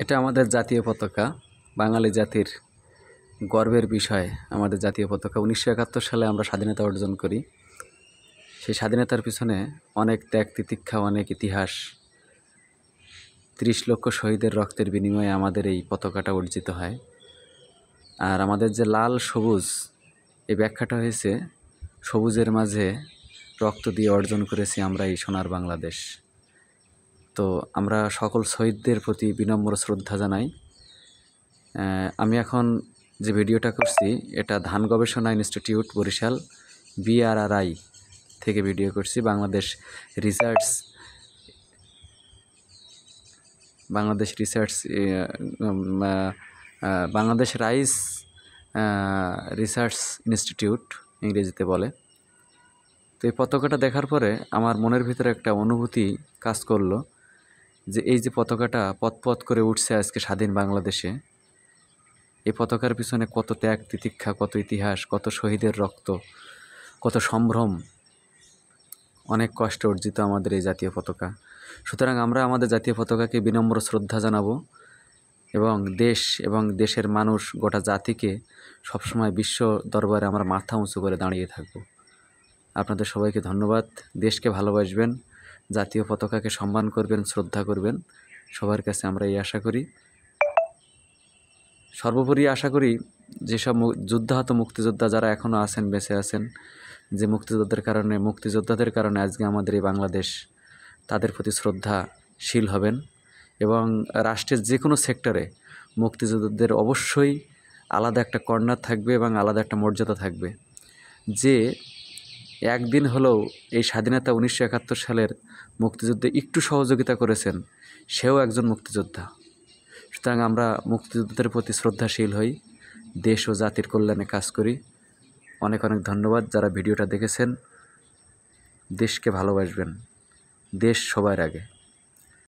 এটা আমাদের জাতীয় পতাকা, বাঙালি জাতির গর্বের বিষয়। আমাদের জাতীয় পতাকা 1971 সালে আমরা স্বাধীনতা অর্জন করি। সেই স্বাধীনতার পিছনে অনেক ত্যাগ তিতিক্ষা, অনেক ইতিহাস, 30 লক্ষ শহীদের রক্তের বিনিময়ে আমাদের এই পতাকাটা অর্জিত হয়। আর আমাদের যে লাল সবুজ, এই ব্যাখ্যাটা হয়েছে সবুজের মাঝে রক্ত দিয়ে অর্জন করেছি আমরা এই সোনার বাংলাদেশ। তো আমরা সকল শহীদদের প্রতি বিনম্র শ্রদ্ধা জানাই। আমি এখন যে ভিডিওটা করছি এটা ধান গবেষণা ইনস্টিটিউট বরিশাল BRRI থেকে ভিডিও করছি। বাংলাদেশ রাইস রিসার্চ ইনস্টিটিউট ইংরেজিতে বলে। তো এই পতাকাটা দেখার পরে আমার মনের ভিতরে একটা অনুভূতি কাজ করলো যে এই যে পতাকাটা পথ করে উঠছে আজকে স্বাধীন বাংলাদেশে, এই পতাকার পিছনে কত ত্যাগ তিতিক্ষা, কত ইতিহাস, কত শহীদের রক্ত, কত সম্ভ্রম, অনেক কষ্ট অর্জিত আমাদের এই জাতীয় পতাকা। সুতরাং আমরা আমাদের জাতীয় পতাকাকে বিনম্র শ্রদ্ধা জানাবো এবং দেশ এবং দেশের মানুষ, গোটা জাতিকে সবসময় বিশ্ব দরবারে আমরা মাথা উঁচু করে দাঁড়িয়ে থাকব। আপনাদের সবাইকে ধন্যবাদ। দেশকে ভালোবাসবেন, জাতীয় পতাকাকে সম্মান করবেন, শ্রদ্ধা করবেন। সবার কাছে আমরা এই আশা করি। সর্বোপরি আশা করি যেসব যুদ্ধাহত মুক্তিযোদ্ধা যারা এখনও আছেন, বেঁচে আছেন, যে মুক্তিযোদ্ধাদের কারণে আজকে আমাদের এই বাংলাদেশ, তাদের প্রতি শ্রদ্ধাশীল হবেন এবং রাষ্ট্রের যে কোনো সেক্টরে মুক্তিযোদ্ধাদের অবশ্যই আলাদা একটা কর্নার থাকবে এবং আলাদা একটা মর্যাদা থাকবে। যে একদিন হলেও এই স্বাধীনতা 1971 সালের মুক্তিযুদ্ধে একটু সহযোগিতা করেছেন, সেও একজন মুক্তিযোদ্ধা। সুতরাং আমরা মুক্তিযোদ্ধাদের প্রতি শ্রদ্ধাশীল হই, দেশ ও জাতির কল্যাণে কাজ করি। অনেক অনেক ধন্যবাদ যারা ভিডিওটা দেখেছেন। দেশকে ভালোবাসবেন, দেশ সবার আগে।